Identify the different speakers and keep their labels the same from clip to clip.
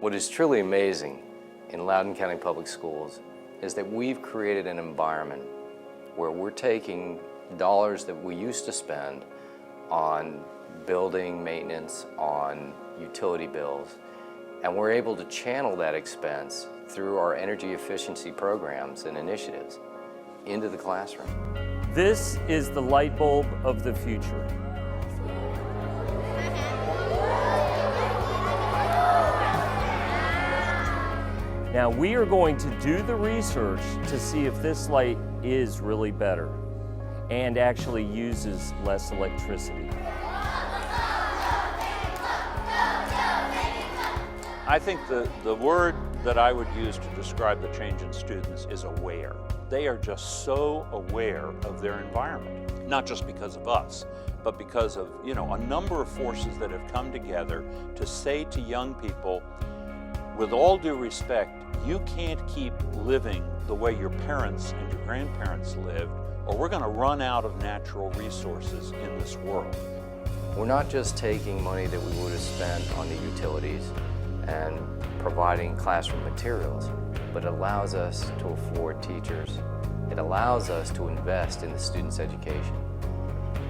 Speaker 1: What is truly amazing in Loudoun County Public Schools is that we've created an environment where we're taking dollars that we used to spend on building maintenance, on utility bills, and we're able to channel that expense through our energy efficiency programs and initiatives into the classroom.
Speaker 2: This is the light bulb of the future. Now we are going to do the research to see if this light is really better and actually uses less electricity.
Speaker 3: I think the word that I would use to describe the change in students is aware. They are just so aware of their environment, not just because of us, but because of, a number of forces that have come together to say to young people, with all due respect, you can't keep living the way your parents and your grandparents lived, or we're going to run out of natural resources in this world.
Speaker 1: We're not just taking money that we would have spent on the utilities and providing classroom materials, but it allows us to afford teachers. It allows us to invest in the students' education.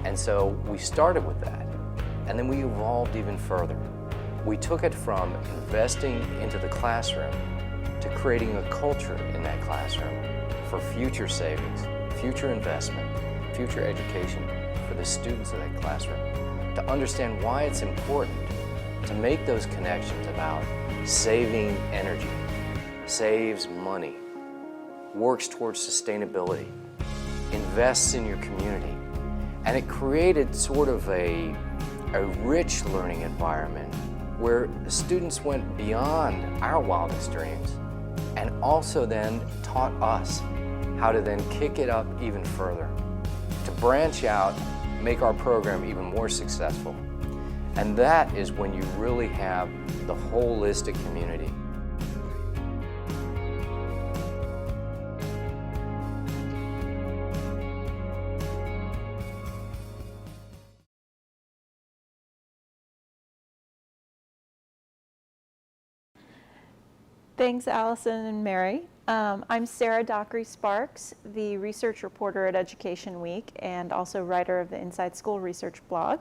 Speaker 1: And so we started with that, and then we evolved even further. We took it from investing into the classroom to creating a culture in that classroom for future savings, future investment, future education for the students of that classroom, to understand why it's important to make those connections about saving energy, saves money, works towards sustainability, invests in your community. And it created sort of a rich learning environment where students went beyond our wildest dreams and also then taught us how to then kick it up even further, to branch out, make our program even more successful. And that is when you really have the holistic community.
Speaker 4: Thanks, Allison and Mary. I'm Sarah Dockery-Sparks, the research reporter at Education Week and also writer of the Inside School Research blog.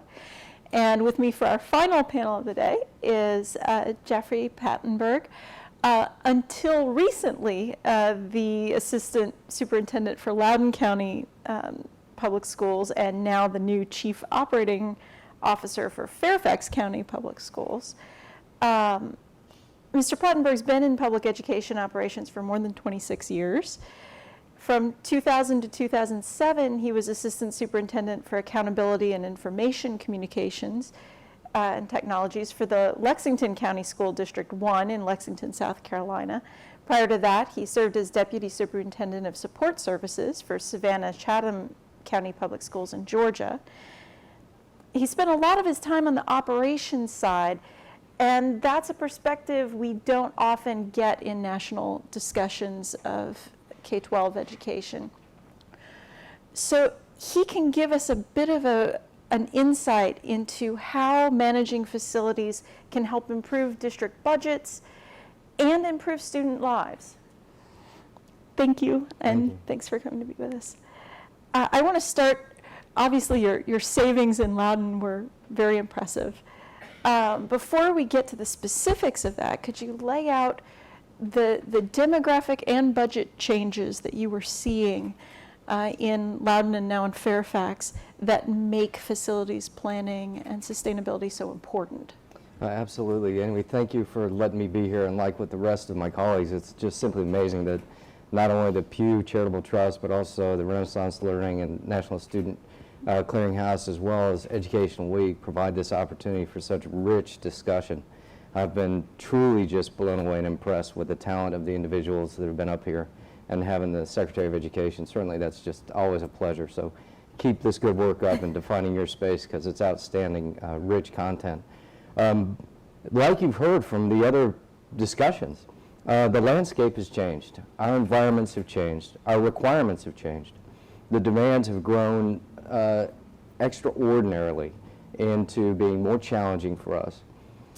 Speaker 4: And with me for our final panel of the day is Jeffrey Pattenberg. Until recently, the Assistant Superintendent for Loudoun County Public Schools and now the new Chief Operating Officer for Fairfax County Public Schools. Mr. Plattenberg's been in public education operations for more than 26 years. From 2000 to 2007, he was Assistant Superintendent for Accountability and Information Communications and Technologies for the Lexington County School District 1 in Lexington, South Carolina. Prior to that, he served as Deputy Superintendent of Support Services for Savannah-Chatham County Public Schools in Georgia. He spent a lot of his time on the operations side, and that's a perspective we don't often get in national discussions of K-12 education. So he can give us a bit of an insight into how managing facilities can help improve district budgets and improve student lives. Thank you, and thanks for coming to be with us. I want to start, obviously your savings in Loudoun were very impressive. Before we get to the specifics of that, could you lay out the demographic and budget changes that you were seeing in Loudoun and now in Fairfax that make facilities planning and sustainability so important?
Speaker 5: Absolutely, and we thank you for letting me be here, and like with the rest of my colleagues, it's just simply amazing that not only the Pew Charitable Trust, but also the Renaissance Learning and National Student Clearinghouse, as well as Education Week, provide this opportunity for such rich discussion. I've been truly just blown away and impressed with the talent of the individuals that have been up here, and having the Secretary of Education, certainly that's just always a pleasure. So keep this good work up in defining your space, because it's outstanding, rich content. Like you've heard from the other discussions, the landscape has changed. Our environments have changed. Our requirements have changed. The demands have grown extraordinarily into being more challenging for us.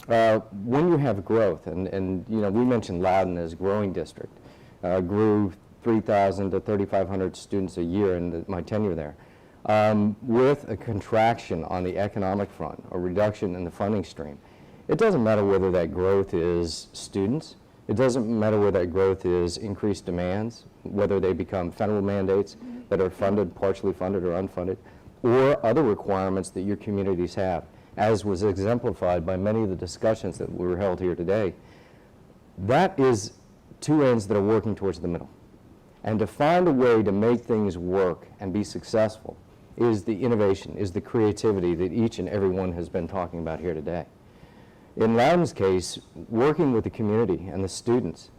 Speaker 5: When you have growth, and you know, we mentioned Loudoun as a growing district, grew 3,000 to 3,500 students a year in my tenure there. With a contraction on the economic front, a reduction in the funding stream, it doesn't matter whether that growth is students, it doesn't matter whether that growth is increased demands, whether they become federal mandates that are funded, partially funded or unfunded, or other requirements that your communities have, as was exemplified by many of the discussions that were held here today. That is two ends that are working towards the middle. And to find a way to make things work and be successful is the innovation, is the creativity that each and every one has been talking about here today. In Loudoun's case, working with the community and the students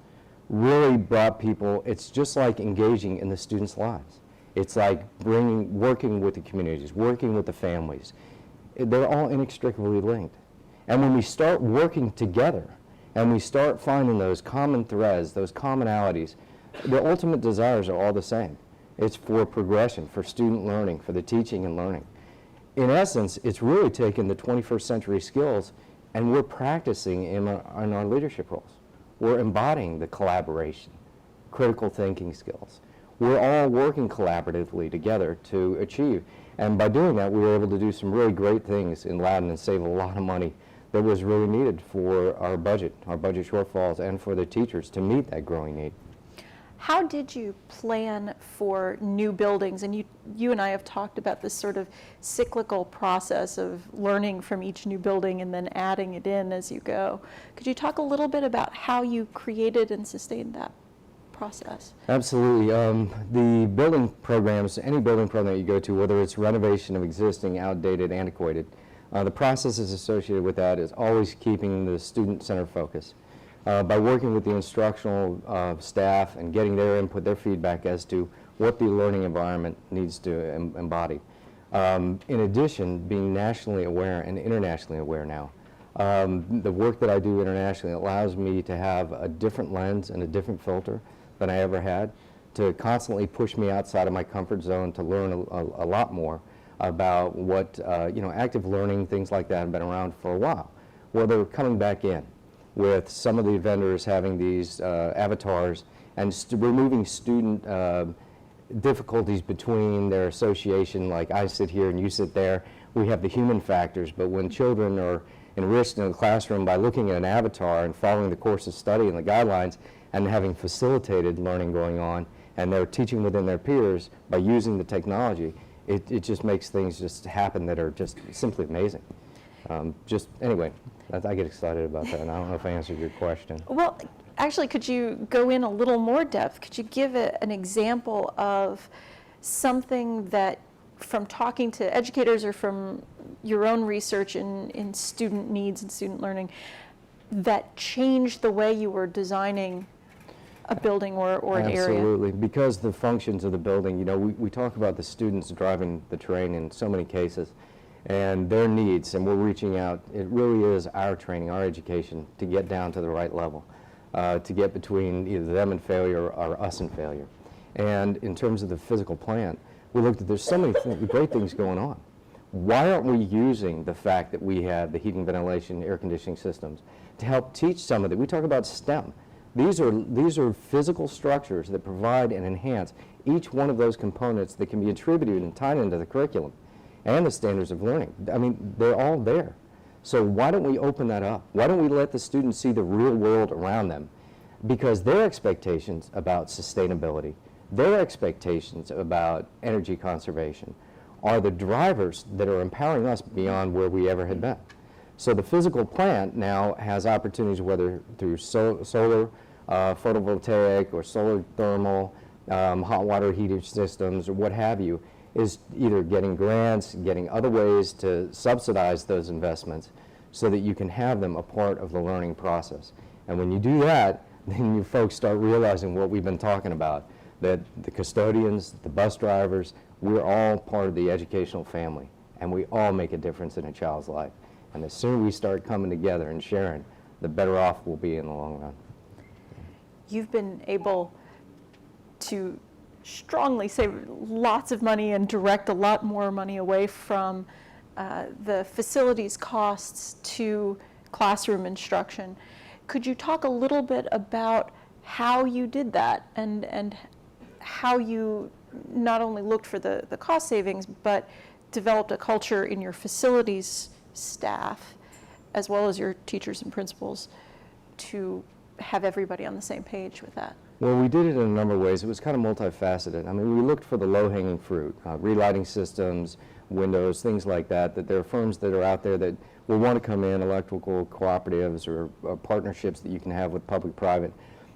Speaker 5: really brought people, it's just like engaging in the students' lives. It's like working with the communities, working with the families. They're all inextricably linked. And when we start working together and we start finding those common threads, those commonalities, the ultimate desires are all the same. It's for progression, for student learning, for the teaching and learning. In essence, it's really taken the 21st century skills and we're practicing in our leadership roles. We're embodying the collaboration, critical thinking skills. We're all working collaboratively together to achieve. And by doing that, we were able to do some really great things in Loudoun and save a lot of money that was really needed for our budget shortfalls, and for the teachers to meet that growing need.
Speaker 4: How did you plan for new buildings? And you and I have talked about this sort of cyclical process of learning from each new building and then adding it in as you go. Could you talk a little bit about how you created and sustained that process?
Speaker 5: Absolutely. The building programs, any building program that you go to, whether it's renovation of existing, outdated, antiquated, the processes associated with that is always keeping the student-centered focus. By working with the instructional staff and getting their input, their feedback as to what the learning environment needs to embody. In addition, being nationally aware and internationally aware now. The work that I do internationally allows me to have a different lens and a different filter than I ever had, to constantly push me outside of my comfort zone to learn a lot more about what, active learning, things like that have been around for a while. Well, they're coming back in, with some of the vendors having these avatars and removing student difficulties between their association, like I sit here and you sit there. We have the human factors, but when children are enriched in the classroom by looking at an avatar and following the course of study and the guidelines and having facilitated learning going on, and they're teaching within their peers by using the technology, it just makes things just happen that are just simply amazing. Anyway, I get excited about that, and I don't know if I answered your question.
Speaker 4: Well, actually, could you go in a little more depth? Could you give an example of something that, from talking to educators or from your own research in student needs and student learning, that changed the way you were designing a building or an area?
Speaker 5: Absolutely, because the functions of the building, we talk about the students driving the train in so many cases, and their needs, and we're reaching out. It really is our training, our education, to get down to the right level, to get between either them and failure or us and failure. And in terms of the physical plant, we looked at, there's so many great things going on. Why aren't we using the fact that we have the heating, ventilation, air conditioning systems to help teach some of it? We talk about STEM. These are physical structures that provide and enhance each one of those components that can be attributed and tied into the curriculum and the standards of learning. I mean, they're all there. So why don't we open that up? Why don't we let the students see the real world around them? Because their expectations about sustainability, their expectations about energy conservation are the drivers that are empowering us beyond where we ever had been. So the physical plant now has opportunities, whether through solar, photovoltaic, or solar thermal, hot water heating systems, or what have you, is either getting grants, getting other ways to subsidize those investments so that you can have them a part of the learning process. And when you do that, then you folks start realizing what we've been talking about, that the custodians, the bus drivers, we're all part of the educational family, and we all make a difference in a child's life. And the sooner we start coming together and sharing, the better off we'll be in the long run.
Speaker 4: You've been able to strongly save lots of money and direct a lot more money away from the facilities costs to classroom instruction. Could you talk a little bit about how you did that and how you not only looked for the cost savings, but developed a culture in your facilities staff, as well as your teachers and principals, to have everybody on the same page with that?
Speaker 5: Well, we did it in a number of ways. It was kind of multifaceted. I mean, we looked for the low-hanging fruit, relighting systems, windows, things like that, that there are firms that are out there that will want to come in, electrical cooperatives or partnerships that you can have with public-private.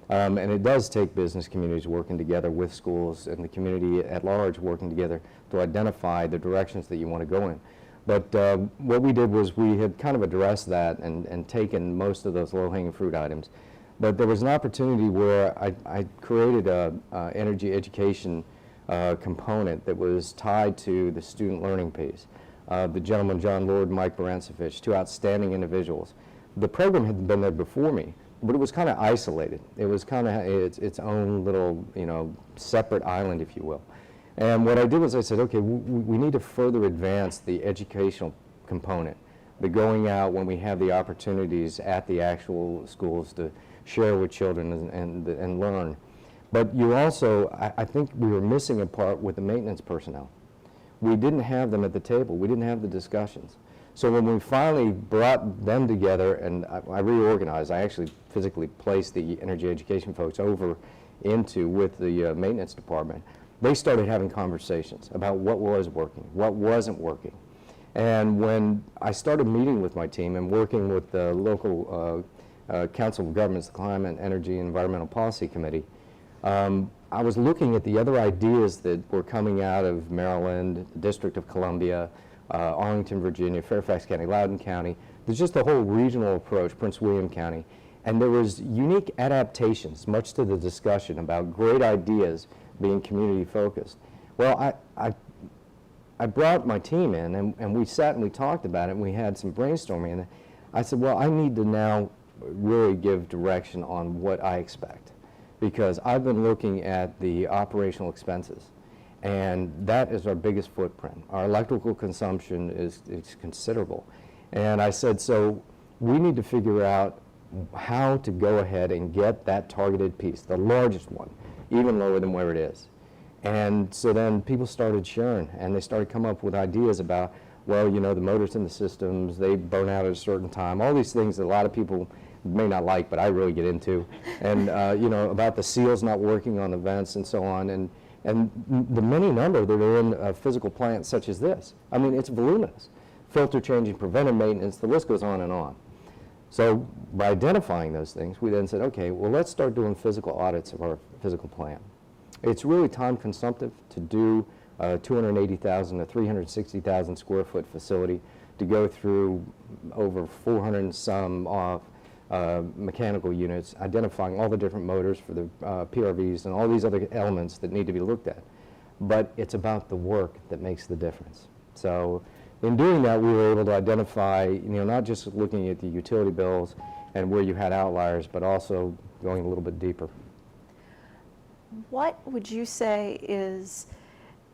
Speaker 5: And it does take business communities working together with schools and the community at large working together to identify the directions that you want to go in. But what we did was we had kind of addressed that and taken most of those low-hanging fruit items. But there was an opportunity where I created a energy education component that was tied to the student learning piece. The gentleman, John Lord, Mike Barancevich, two outstanding individuals. The program had been there before me, but it was kind of isolated. It was kind of its own little, separate island, if you will. And what I did was I said, okay, we need to further advance the educational component, the going out when we have the opportunities at the actual schools to share with children and learn. But you also, I think we were missing a part with the maintenance personnel. We didn't have them at the table. We didn't have the discussions. So when we finally brought them together and I reorganized, I actually physically placed the energy education folks over with the maintenance department. They started having conversations about what was working, what wasn't working. And when I started meeting with my team and working with the local Council of Governments, the Climate, Energy, and Environmental Policy Committee, I was looking at the other ideas that were coming out of Maryland, the District of Columbia, Arlington, Virginia, Fairfax County, Loudoun County. There's just a whole regional approach, Prince William County. And there was unique adaptations, much to the discussion about great ideas being community focused. Well, I brought my team in and we sat and we talked about it and we had some brainstorming. And I said, well, I need to now really give direction on what I expect, because I've been looking at the operational expenses, and that is our biggest footprint. Our electrical consumption is considerable. And I said, so we need to figure out how to go ahead and get that targeted piece, the largest one, even lower than where it is. And so then people started sharing, and they started coming up with ideas about, well, the motors in the systems, they burn out at a certain time, all these things that a lot of people may not like, but I really get into, and about the seals not working on the vents and so on, and the many number that are in a physical plant such as this. I mean, it's voluminous. Filter changing, preventive maintenance, the list goes on and on. So by identifying those things, we then said, okay, well, let's start doing physical audits of our physical plant. It's really time consumptive to do a 280,000 to 360,000 square foot facility, to go through over 400 and some mechanical units, identifying all the different motors for the PRVs and all these other elements that need to be looked at. But it's about the work that makes the difference. So in doing that, we were able to identify, not just looking at the utility bills and where you had outliers, but also going a little bit deeper.
Speaker 4: What would you say is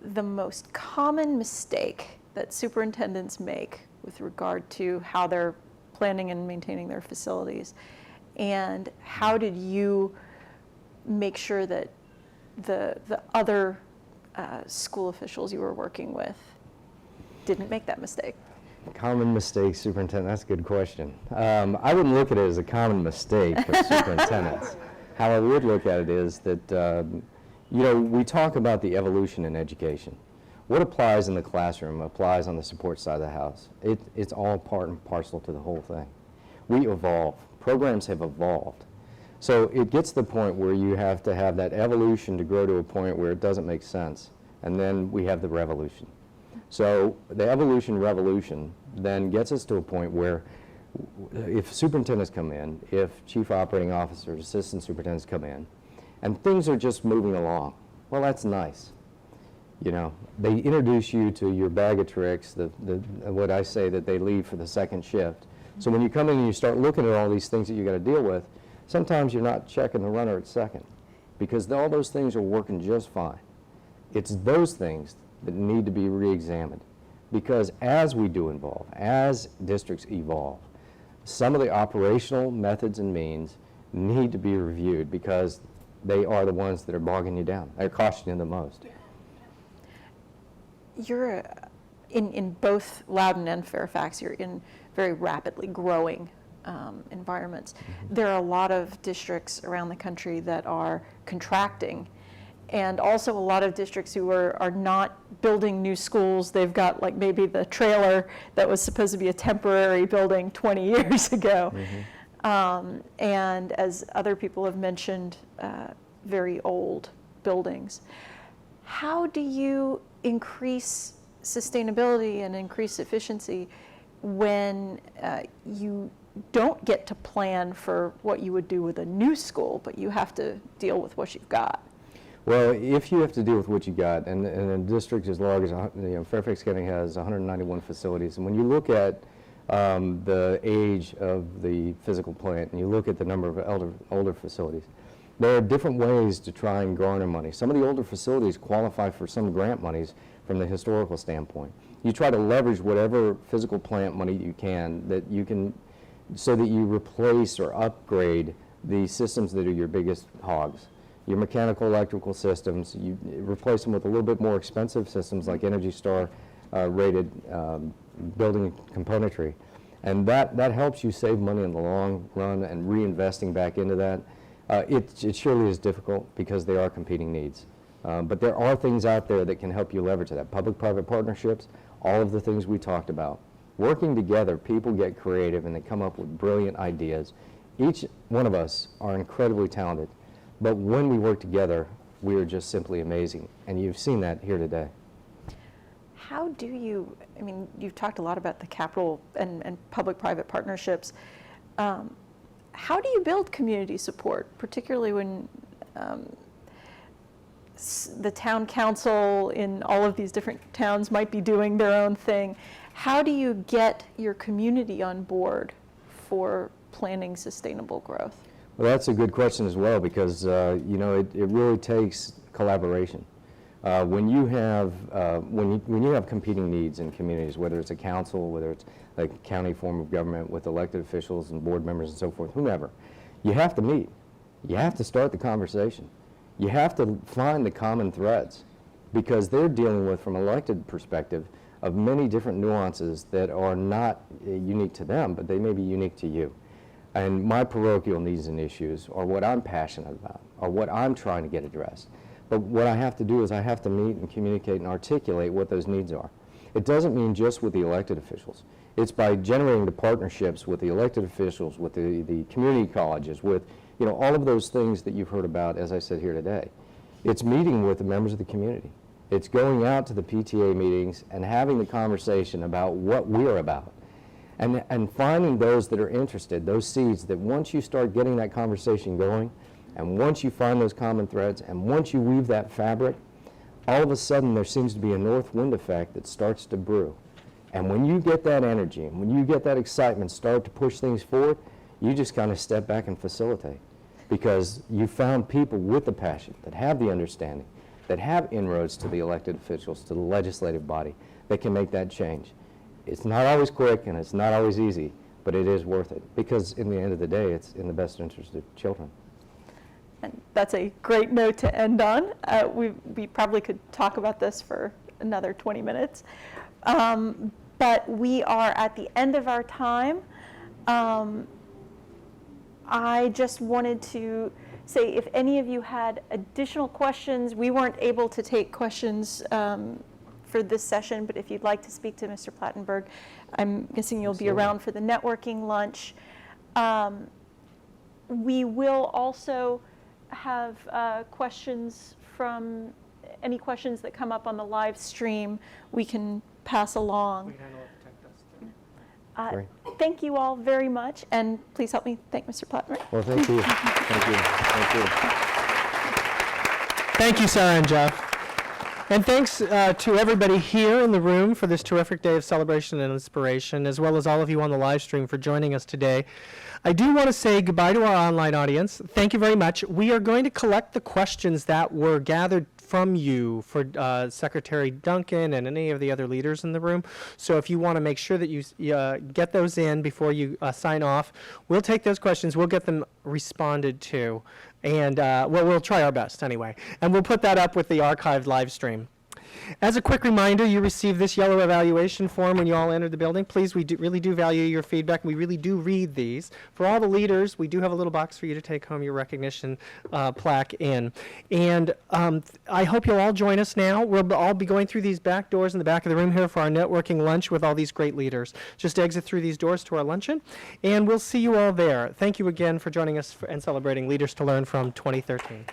Speaker 4: the most common mistake that superintendents make with regard to how they're planning and maintaining their facilities? And how did you make sure that the other school officials you were working with didn't make that mistake?
Speaker 5: Common mistake, superintendent, that's a good question. I wouldn't look at it as a common mistake for superintendents. How I would look at it is that, we talk about the evolution in education. What applies in the classroom applies on the support side of the house. It's all part and parcel to the whole thing. We evolve. Programs have evolved. So it gets to the point where you have to have that evolution to grow to a point where it doesn't make sense. And then we have the revolution. So the revolution then gets us to a point where if superintendents come in, if chief operating officers, assistant superintendents come in, and things are just moving along, well, that's nice. They introduce you to your bag of tricks, what I say that they leave for the second shift. So when you come in and you start looking at all these things that you got to deal with, sometimes you're not checking the runner at second, because all those things are working just fine. It's those things that need to be re-examined, because as we do evolve, as districts evolve, some of the operational methods and means need to be reviewed because they are the ones that are bogging you down. They're costing you the most.
Speaker 4: You're in both Loudoun and Fairfax, you're in very rapidly growing environments. There are a lot of districts around the country that are contracting, and also a lot of districts who are not building new schools. They've got like maybe the trailer that was supposed to be a temporary building 20 years ago. And as other people have mentioned, very old buildings. How do you increase sustainability and increase efficiency when you don't get to plan for what you would do with a new school, but you have to deal with what you've got?
Speaker 5: Well, if you have to deal with what you got, and a district as large as Fairfax County has 191 facilities, and when you look at the age of the physical plant, and you look at the number of older facilities, there are different ways to try and garner money. Some of the older facilities qualify for some grant monies from the historical standpoint. You try to leverage whatever physical plant money you can, so that you replace or upgrade the systems that are your biggest hogs. Your mechanical, electrical systems, you replace them with a little bit more expensive systems like Energy Star rated building componentry. And that helps you save money in the long run, and reinvesting back into that. It surely is difficult because there are competing needs. But there are things out there that can help you leverage that. Public-private partnerships, all of the things we talked about. Working together, people get creative and they come up with brilliant ideas. Each one of us are incredibly talented, but when we work together, we are just simply amazing. And you've seen that here today.
Speaker 4: How do you, I mean, you've talked a lot about the capital and public-private partnerships. How do you build community support, particularly when the town council in all of these different towns might be doing their own thing? How do you get your community on board for planning sustainable growth?
Speaker 5: Well, that's a good question as well, because you know, it really takes collaboration. When you have competing needs in communities, whether it's a council, whether it's a county form of government with elected officials and board members and so forth, whomever, you have to meet. You have to start the conversation. You have to find the common threads, because they're dealing with, from an elected perspective, of many different nuances that are not unique to them, but they may be unique to you. And my parochial needs and issues are what I'm passionate about, or what I'm trying to get addressed. But what I have to do is I have to meet and communicate and articulate what those needs are. It doesn't mean just with the elected officials. It's by generating the partnerships with the elected officials, with the community colleges, with all of those things that you've heard about, as I said here today. It's meeting with the members of the community. It's going out to the PTA meetings and having the conversation about what we're about. And finding those that are interested, those seeds that once you start getting that conversation going, and once you find those common threads, and once you weave that fabric, all of a sudden there seems to be a north wind effect that starts to brew. And when you get that energy, and when you get that excitement start to push things forward, you just kind of step back and facilitate. Because you found people with the passion, that have the understanding, that have inroads to the elected officials, to the legislative body, that can make that change. It's not always quick and it's not always easy, but it is worth it, because in the end of the day, it's in the best interest of children.
Speaker 4: And that's a great note to end on. We probably could talk about this for another 20 minutes. But we are at the end of our time. I just wanted to say, if any of you had additional questions, we weren't able to take questions for this session, but if you'd like to speak to Mr. Plattenberg, I'm guessing you'll be around for the networking lunch. We will also have questions from any questions that come up on the live stream we can pass along. Thank you all very much, and please help me thank Mr. Plattenberg.
Speaker 5: Well, thank you. Thank you. Thank you.
Speaker 6: Thank you, Sarah and Jeff. And thanks to everybody here in the room for this terrific day of celebration and inspiration, as well as all of you on the live stream for joining us today. I do want to say goodbye to our online audience. Thank you very much. We are going to collect the questions that were gathered from you for Secretary Duncan and any of the other leaders in the room. So if you want to make sure that you get those in before you sign off, we'll take those questions, we'll get them responded to, and well, we'll try our best anyway. And we'll put that up with the archived live stream. As a quick reminder, you received this yellow evaluation form when you all entered the building. Please, we really do value your feedback. We really do read these. For all the leaders, we do have a little box for you to take home your recognition plaque in. And I hope you'll all join us now. We'll all be going through these back doors in the back of the room here for our networking lunch with all these great leaders. Just exit through these doors to our luncheon, and we'll see you all there. Thank you again for joining us and celebrating Leaders to Learn from 2013.